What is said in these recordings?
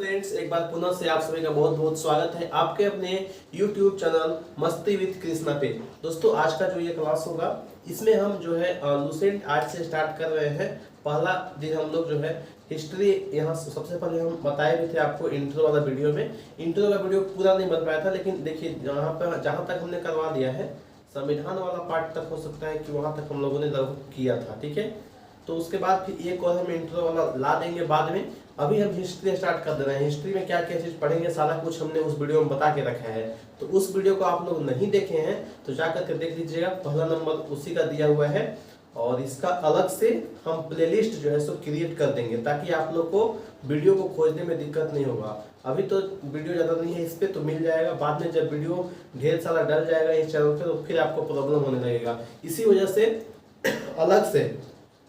Friends, एक बार पुनः से आप सभी का बहुत बहुत स्वागत है आपके अपने YouTube चैनल मस्ती विद कृष्णा पे। दोस्तों, आज का जो ये क्लास होगा इसमें हम जो है लूसेंट आज से स्टार्ट कर रहे हैं। पहला दिन हम लोग जो है हिस्ट्री, यहाँ सबसे पहले हम बताए भी थे आपको इंट्रो वाला वीडियो में। इंट्रो का वीडियो पूरा नहीं बन पाया था, लेकिन देखिए जहाँ तक हमने करवा दिया है संविधान वाला पार्ट तक, हो सकता है कि वहाँ तक हम लोगों ने लगभग किया था। ठीक है, तो उसके बाद फिर एक और हम इंट्रो वाला ला देंगे बाद में। अभी हम हिस्ट्री स्टार्ट कर दे रहे हैं। हिस्ट्री में क्या क्या चीज पढ़ेंगे सारा कुछ हमने उस वीडियो में बता के रखा है। तो उस वीडियो को आप लोग नहीं देखे हैं तो जाकर के देख लीजिएगा। पहला नंबर उसी का दिया हुआ है और इसका अलग से हम प्लेलिस्ट जो है सो क्रिएट कर देंगे ताकि आप लोग को वीडियो को खोजने में दिक्कत नहीं होगा। अभी तो वीडियो ज़्यादा नहीं है इस पर, तो मिल जाएगा। बाद में जब वीडियो ढेर सारा डल जाएगा इस चैनल पे तो फिर आपको प्रॉब्लम होने लगेगा। इसी वजह से अलग से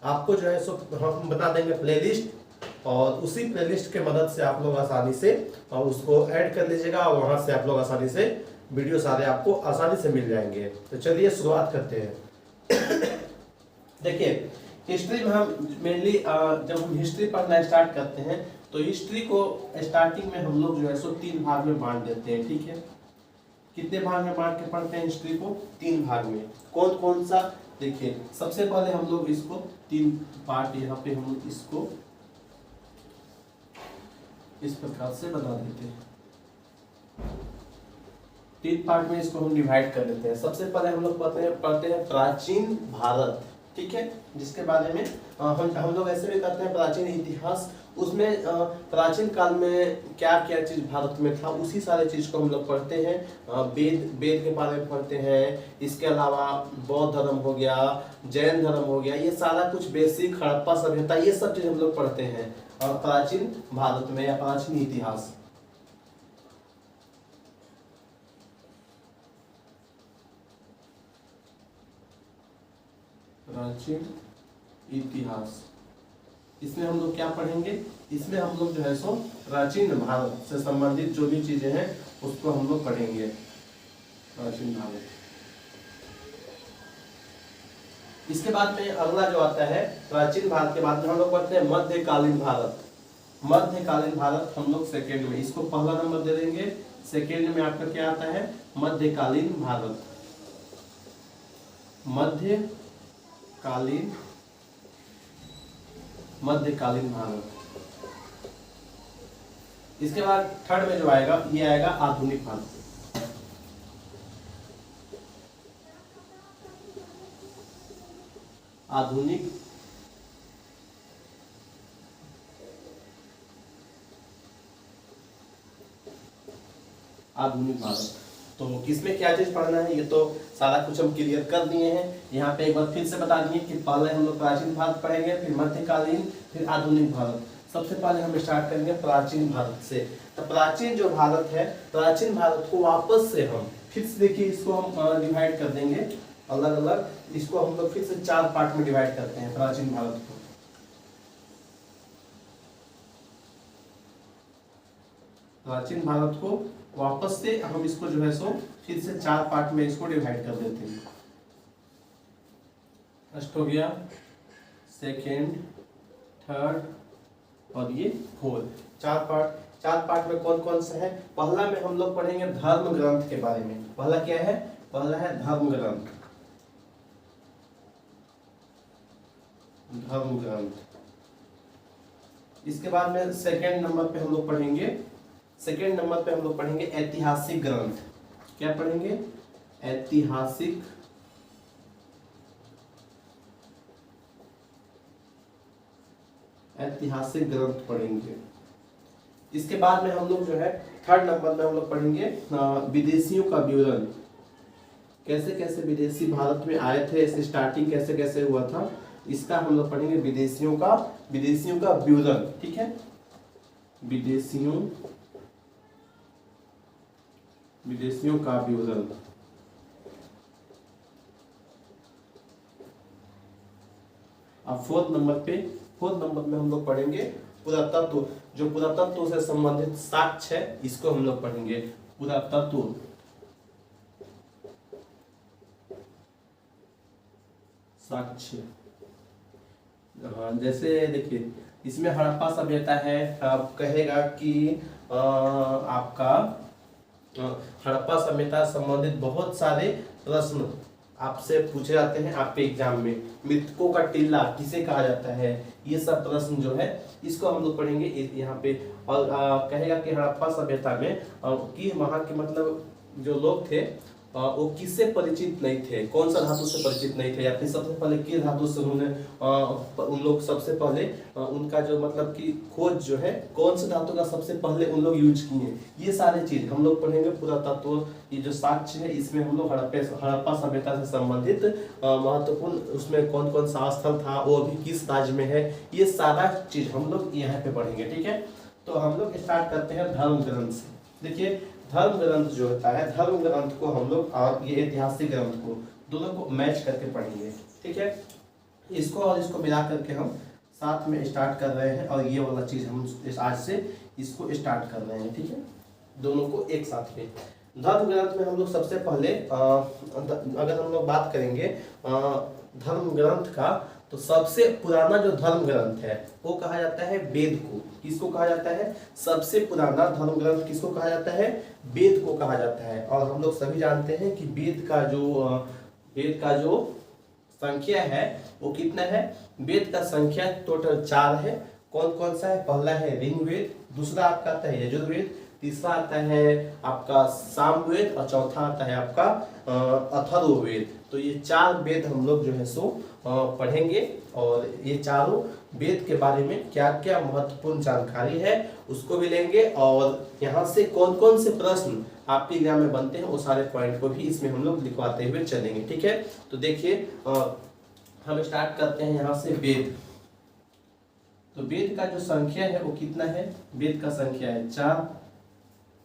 आपको जो है सो हम बता देंगे प्लेलिस्ट, और उसी प्लेलिस्ट के मदद से आप लोग आसानी से और उसको ऐड कर लीजिएगा और वहां से आप लोग आसानी से वीडियो सारे आपको आसानी से मिल जाएंगे। तो चलिए शुरुआत करते हैं। देखिए, हिस्ट्री में हम मेनली जब हम हिस्ट्री पढ़ना स्टार्ट करते हैं तो हिस्ट्री को स्टार्टिंग में हम लोग जो है सो 3 भाग में बांट देते हैं। ठीक है, कितने भाग में बांट के पढ़ते हैं हिस्ट्री को? 3 भाग में। कौन कौन सा? देखिए, सबसे पहले हम लोग इसको 3 पार्ट, यहाँ पे हम इसको इस प्रकार से बना देते हैं। 3 पार्ट में इसको हम डिवाइड कर देते हैं। सबसे पहले हम लोग पढ़ते हैं प्राचीन भारत। ठीक है, जिसके बारे में हम लोग ऐसे भी करते हैं प्राचीन इतिहास। उसमें प्राचीन काल में क्या क्या चीज भारत में था उसी सारे चीज को हम लोग पढ़ते हैं। वेद के बारे में पढ़ते हैं। इसके अलावा बौद्ध धर्म हो गया, जैन धर्म हो गया, ये सारा कुछ बेसिक हड़प्पा सभ्यता, ये सब चीज हम लोग पढ़ते हैं प्राचीन भारत में या प्राचीन इतिहास। प्राचीन इतिहास, इसमें हम लोग क्या पढ़ेंगे? इसमें हम लोग जो है सो प्राचीन भारत से संबंधित जो भी चीजें हैं उसको हम लोग पढ़ेंगे। प्राचीन भारत। इसके बाद में अगला जो आता है प्राचीन भारत के बाद में हम लोग पढ़ते हैं मध्यकालीन भारत। मध्यकालीन भारत हम लोग सेकेंड में, इसको पहला नंबर दे देंगे। सेकेंड में आपका क्या आता है? मध्यकालीन भारत। मध्यकालीन भारत। इसके बाद थर्ड में जो आएगा ये आएगा आधुनिक भारत। आधुनिक भारत। तो किसमें क्या चीज पढ़ना है ये तो सारा कुछ हम क्लियर कर दिए हैं। यहाँ पे एक बार फिर से बता दिए कि पहले हम लोग प्राचीन भारत पढ़ेंगे, फिर मध्यकालीन, फिर आधुनिक भारत। सबसे पहले हम स्टार्ट करेंगे प्राचीन भारत से। तो प्राचीन जो भारत है, प्राचीन भारत को वापस से हम फिर से देखिए इसको हम डिवाइड कर देंगे अलग अलग। इसको हम लोग फिर से 4 पार्ट में डिवाइड करते हैं प्राचीन भारत को। प्राचीन भारत को वापस से हम इसको जो है सो फिर से 4 पार्ट में इसको डिवाइड कर देते हैं। फर्स्ट हो गया, सेकेंड, थर्ड और ये फोर्थ। 4 पार्ट में कौन कौन सा है? पहला में हम लोग पढ़ेंगे धर्म ग्रंथ के बारे में। पहला क्या है? पहला है धर्म ग्रंथ। धर्म ग्रंथ। इसके बाद में सेकेंड नंबर पे हम लोग पढ़ेंगे, सेकेंड नंबर पे हम लोग पढ़ेंगे ऐतिहासिक ग्रंथ। क्या पढ़ेंगे? ऐतिहासिक ग्रंथ पढ़ेंगे। इसके बाद में हम लोग जो है थर्ड नंबर में हम लोग पढ़ेंगे विदेशियों का विवरण। कैसे कैसे विदेशी भारत में आए थे, इसकी स्टार्टिंग कैसे कैसे हुआ था, इसका हम लोग पढ़ेंगे विदेशियों का विवरण। ठीक है, विदेशियों का विवरण। अब फोर्थ नंबर में हम लोग पढ़ेंगे पुरातत्व। जो पुरातत्व से संबंधित साक्ष्य है इसको हम लोग पढ़ेंगे। पुरातत्व, साक्ष्य। हाँ, जैसे देखिए इसमें हड़प्पा सभ्यता है, आप कहेगा कि आपका हड़प्पा सभ्यता संबंधित बहुत सारे प्रश्न आपसे पूछे जाते हैं आपके एग्जाम में। मृतकों का टीला किसे कहा जाता है, ये सब प्रश्न जो है इसको हम लोग पढ़ेंगे यहाँ पे। और कहेगा कि हड़प्पा सभ्यता में कि वहाँ के मतलब जो लोग थे वो किससे परिचित नहीं थे, कौन सा धातु से परिचित नहीं थे, या फिर सबसे पहले किस धातु से उन्होंने उन लोग सबसे पहले उनका जो मतलब कि खोज जो है कौन से धातु का सबसे पहले उन लोग यूज किए, ये सारे चीज हम लोग पढ़ेंगे। पूरा तत्व ये जो साक्ष्य है इसमें हम लोग हड़प्पा सभ्यता से संबंधित महत्वपूर्ण उसमें कौन कौन सा स्थल था, वो अभी किस राज्य में है, ये सारा चीज हम लोग यहाँ पे पढ़ेंगे। ठीक है, तो हम लोग स्टार्ट करते हैं धर्म ग्रंथ से। देखिए धर्म ग्रंथ जो होता है, धर्म ग्रंथ को हम लोग और ये ऐतिहासिक ग्रंथ को दोनों को मैच करके पढ़ेंगे। ठीक है, इसको और इसको मिला करके हम साथ में स्टार्ट कर रहे हैं, और ये वाला चीज हम आज से इसको स्टार्ट कर रहे हैं। ठीक है, दोनों को एक साथ में। धर्म ग्रंथ में हम लोग सबसे पहले अगर हम लोग बात करेंगे धर्म ग्रंथ का, तो सबसे पुराना जो धर्म ग्रंथ है वो कहा जाता है वेद को। किसको कहा जाता है, सबसे पुराना धर्म ग्रंथ किसको कहा जाता है, वेद को कहा जाता है। और हम लोग सभी जानते हैं कि वेद का जो संख्या है वो कितना है, वेद का संख्या टोटल 4 है। कौन कौन सा है, पहला है ऋग्वेद, दूसरा आपका आता है यजुर्वेद, तीसरा आता है आपका सामवेद, और चौथा आता है आपका अथर्ववेद। तो ये 4 वेद हम लोग जो है सो पढ़ेंगे, और ये चारों वेद के बारे में क्या क्या महत्वपूर्ण जानकारी है उसको भी लेंगे, और यहाँ से कौन कौन से प्रश्न आपके एग्जाम में बनते हैं वो सारे पॉइंट को भी इसमें हम लोग लिखवाते हुए चलेंगे। ठीक है, तो देखिए हम स्टार्ट करते हैं यहाँ से वेद। तो वेद का जो संख्या है वो कितना है, वेद का संख्या है 4।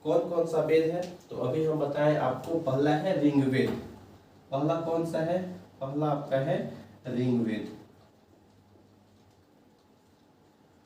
कौन कौन सा वेद है, तो अभी हम बताएं आपको। पहला है ऋग्वेद, पहला कौन सा है, पहला आपका है ऋग्वेद।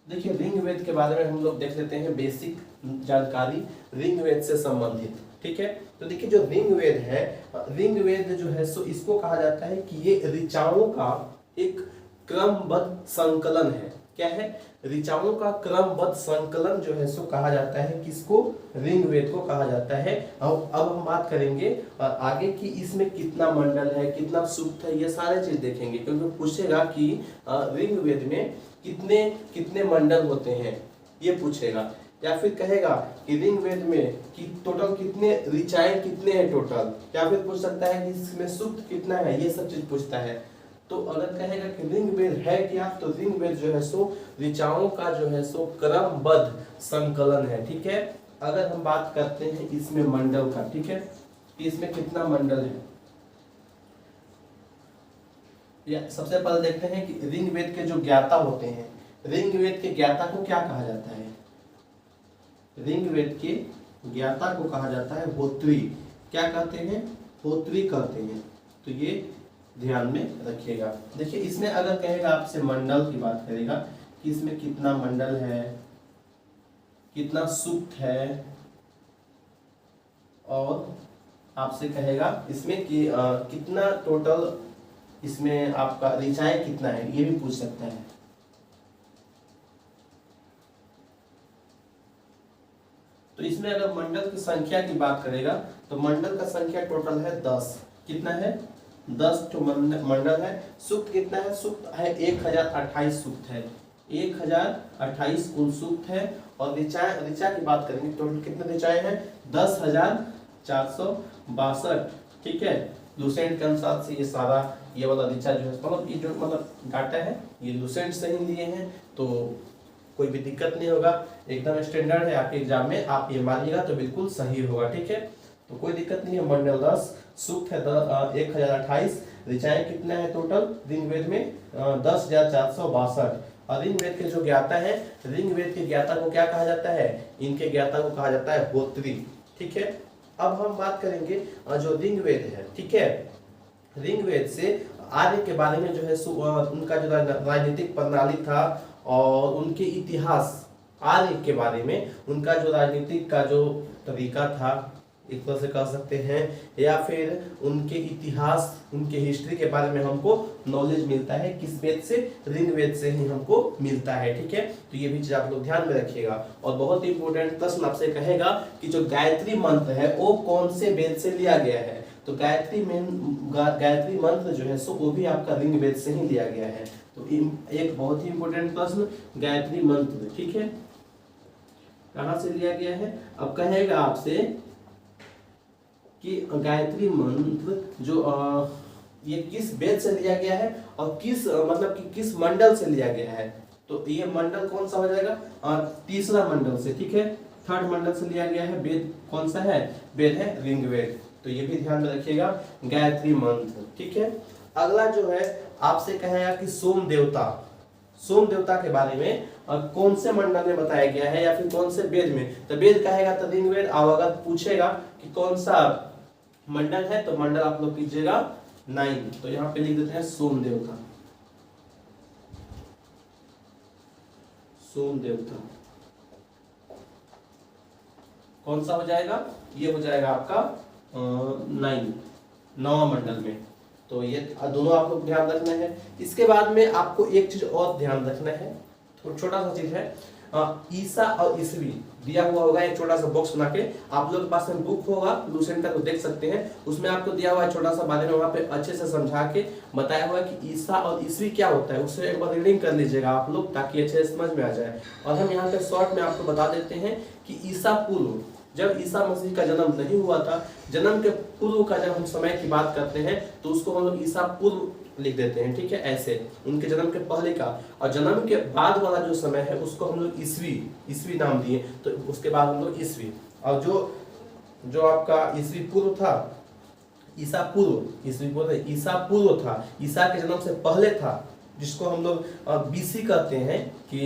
देखिए ऋग्वेद के बारे में हम लोग देख लेते हैं बेसिक जानकारी ऋग्वेद से संबंधित। ठीक है, तो देखिए जो ऋग्वेद है, ऋग्वेद जो है सो इसको कहा जाता है कि ये ऋचाओं का एक क्रमबद्ध संकलन है। क्या है, ऋचाओं का क्रमबद्ध संकलन जो है सो कहा जाता है, किसको, ऋग्वेद को कहा जाता है। अब हम बात करेंगे आगे कि इसमें कितना मंडल है, कितना सूक्त है, ये सारे चीज देखेंगे, क्योंकि पूछेगा कि ऋग्वेद में कितने कितने मंडल होते हैं, ये पूछेगा। या फिर कहेगा कि ऋग्वेद में कि टोटल कितने ऋचाएं कितने हैं टोटल, या फिर पूछ सकता है कि इसमें सूक्त कितना है, ये सब चीज पूछता है। तो अगर कहेगा कि ऋग्वेद है क्या, तो ऋग्वेद जो है सो ऋचाओं का जो है सो क्रमबद्ध संकलन है। ठीक है, अगर हम बात करते हैं इसमें मंडल का, ठीक है, कि इसमें कितना मंडल है, या सबसे पहले देखते हैं कि ऋग्वेद के जो ज्ञाता होते हैं, ऋग्वेद के ज्ञाता को क्या कहा जाता है, ऋग्वेद के ज्ञाता को कहा जाता है होत्री। क्या कहते हैं, होत्री कहते हैं। तो ये ध्यान में रखिएगा। देखिए इसमें अगर कहेगा आपसे मंडल की बात करेगा कि इसमें कितना मंडल है, कितना सूक्त है, और आपसे कहेगा इसमें कि कितना टोटल इसमें आपका ऋचाएं कितना है, ये भी पूछ सकता है। तो इसमें अगर मंडल की संख्या की बात करेगा तो मंडल का संख्या टोटल है 10। कितना है, 10 तो मंडल है। सूक्त कितना है, सूक्त है 1028 सूक्त है, 1028 कुल सूक्त है। और ऋचा की बात करेंगे टोटल कितने ऋचाएं हैं, 10,462। ठीक है, लूसेंट के अनुसार से ये सारा ये वाला ऋचा जो है मतलब ये जो मतलब डाटा है ये लूसेंट से ही लिए हैं, तो कोई भी दिक्कत नहीं होगा, एकदम स्टैंडर्ड है। आपके एग्जाम में आप ये मानिएगा तो बिल्कुल सही होगा। ठीक है, तो कोई दिक्कत नहीं है। मंडल 10, सूक्त है 1028, ऋचाएं कितना है टोटल ऋग्वेद में 10,462। और ऋग्वेद के जो ज्ञाता है, ऋग्वेद के ज्ञाता को क्या कहा जाता है, इनके ज्ञाता को कहा जाता है होत्री। ठीक है, अब हम बात करेंगे जो ऋग्वेद है। ठीक है, ऋग्वेद से आर्य के बारे में जो है उनका जो राजनीतिक प्रणाली था और उनके इतिहास, आर्य के बारे में उनका जो राजनीतिक का जो तरीका था, एक तरह से कह सकते हैं, या फिर उनके इतिहास, उनके हिस्ट्री के बारे में हमको नॉलेज मिलता है। किस वेद से? ऋग्वेद से ही हमको मिलता है। ठीक है, तो ये भी चीज आप लोग ध्यान में रखिएगा। और बहुत ही इंपॉर्टेंट प्रश्न आपसे कहेगा कि जो गायत्री मंत्र है वो कौन से वेद से लिया गया है? तो गायत्री मंत्र जो है सो वो भी आपका ऋग्वेद से ही लिया गया है। तो एक बहुत ही इंपॉर्टेंट प्रश्न, गायत्री मंत्र, ठीक है, कहां से लिया गया है? अब कहेगा आपसे कि गायत्री मंत्र जो ये किस वेद से लिया गया है और किस मतलब कि किस मंडल से लिया गया है। तो ये मंडल कौन सा हो जाएगा? तीसरा मंडल से, ठीक है, थर्ड मंडल से लिया गया है। वेद कौन सा है? वेद है ऋग्वेद। तो ये भी ध्यान में रखिएगा, गायत्री मंत्र, ठीक है। अगला जो है आपसे कहेगा कि सोम देवता के बारे में कौन से मंडल में बताया गया है या फिर कौन से वेद में? तो वेद कहेगा तो ऋग्वेद। अगर पूछेगा कि कौन सा मंडल है तो मंडल आप लोग कीजिएगा 9। तो यहाँ पे लिख देते हैं सोम देवता। कौन सा हो जाएगा? ये हो जाएगा आपका 9वां मंडल में। तो ये दोनों आप लोग ध्यान रखना है। इसके बाद में आपको एक चीज और ध्यान रखना है, तो छोटा सा चीज है, ईसा और ईसवी दिया हुआ होगा एक छोटा सा बॉक्स बना के। आप लोग के पास में बुक होगा लूसेंट का, तो देख सकते हैं, उसमें आपको दिया हुआ है छोटा सा बारे में, वहाँ पे अच्छे से समझा के बताया हुआ है कि ईसा और ईसवी क्या होता है। उससे एक बार रीडिंग कर लीजिएगा आप लोग, ताकि अच्छे से समझ में आ जाए। और हम यहाँ पे शॉर्ट में आपको बता देते हैं कि ईसा पूर्व, जब ईसा मसीह का जन्म नहीं हुआ था, जन्म के पूर्व का जब हम समय की बात करते हैं तो उसको हम लोग ईसा पूर्व लिख देते हैं, ठीक है, ऐसे उनके जन्म के पहले का। और जन्म के बाद वाला जो समय है उसको हम लोग ईसवी नाम दिए, तो उसके बाद हम लोग ईसवी। और जो आपका ईसवी पूर्व था, ईसा पूर्व था, ईसा के जन्म से पहले था, जिसको हम लोग बीसी कहते हैं कि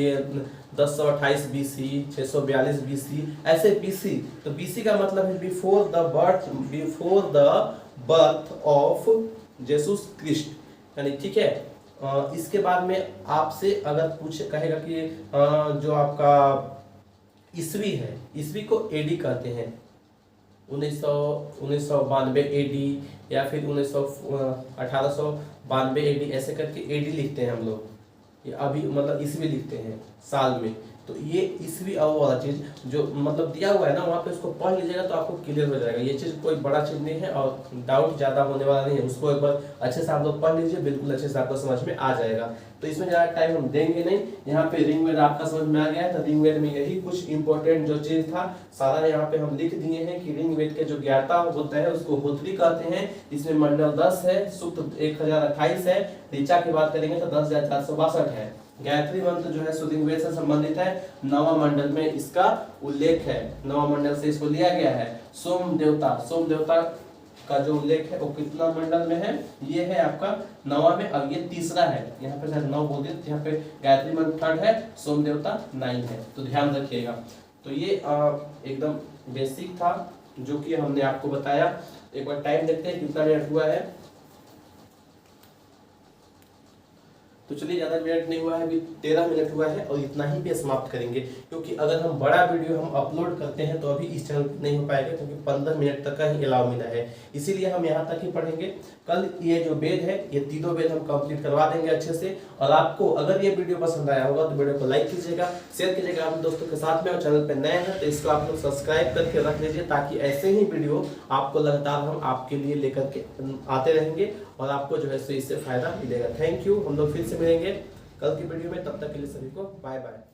1028 बीसी, 642 बीसी, ऐसे बीसी। तो बीसी का मतलब है before the birth of Jesus Christ, यानी, ठीक है। इसके बाद में आपसे अगर कहेगा कि जो आपका ईसवी है, ईसवी को एडी कहते हैं, 1992 एडी या फिर 1892 एडी, ऐसे करके एडी लिखते हैं हम लोग, ये अभी मतलब ईसवी लिखते हैं साल में। तो ये ईसवी और वाला चीज जो मतलब दिया हुआ है ना, वहाँ पे उसको पढ़ लीजिएगा तो आपको क्लियर हो जाएगा। ये चीज कोई बड़ा चीज नहीं है और डाउट ज्यादा होने वाला नहीं है। उसको एक बार अच्छे से आप लोग पढ़ लीजिए, बिल्कुल अच्छे से आपको समझ में आ जाएगा। तो इसमें ज्यादा टाइम हम देंगे नहीं। यहाँ पे ऋग्वेद आपका समझ में आ गया है, तो ऋग्वेद में यही कुछ इंपॉर्टेंट जो चीज था सारा यहाँ पे हम लिख दिए हैं कि ऋग्वेद के जो ज्ञाता होता है उसको होत्री कहते हैं। इसमें मंडल 10 है, सूक्त 1028 है, ऋचा की बात करेंगे तो 10,462 है। गायत्री मंत्र जो है ऋग्वेद से संबंधित है, 9वां मंडल में इसका उल्लेख है, 9वां मंडल से इसको लिया गया है। सोम देवता का जो उल्लेख है वो कितना मंडल में है? ये है आपका 9वां में, अब ये तीसरा है। यहाँ पे शायद 9 बोल दिया, यहाँ पे गायत्री मंत्र 3rd है, सोम देवता 9 है, तो ध्यान रखिएगा। तो ये एकदम बेसिक था जो कि हमने आपको बताया। एक बार टाइम देखते हैं कितना मिनट हुआ है। तो चलिए, ज़्यादा मिनट नहीं हुआ है, अभी 13 मिनट हुआ है और इतना ही पे समाप्त करेंगे, क्योंकि अगर हम बड़ा वीडियो हम अपलोड करते हैं तो अभी इस चैनल नहीं हो पाएगा, क्योंकि 15 मिनट तक का ही अलाउ मिला है। इसीलिए हम यहाँ तक ही पढ़ेंगे। कल ये जो वेद है, ये तीनों वेद हम कंप्लीट करवा देंगे अच्छे से। और आपको अगर ये वीडियो पसंद आया होगा तो वीडियो को लाइक कीजिएगा, शेयर कीजिएगा अपने दोस्तों के साथ में। और चैनल पर नए हैं तो इसको आप लोग सब्सक्राइब करके रख लीजिए, ताकि ऐसे ही वीडियो आपको लगातार हम आपके लिए लेकर के आते रहेंगे और आपको जो है इससे फायदा मिलेगा। Thank you. हम लोग फिर से मिलेंगे कल की वीडियो में, तब तक के लिए सभी को बाय बाय।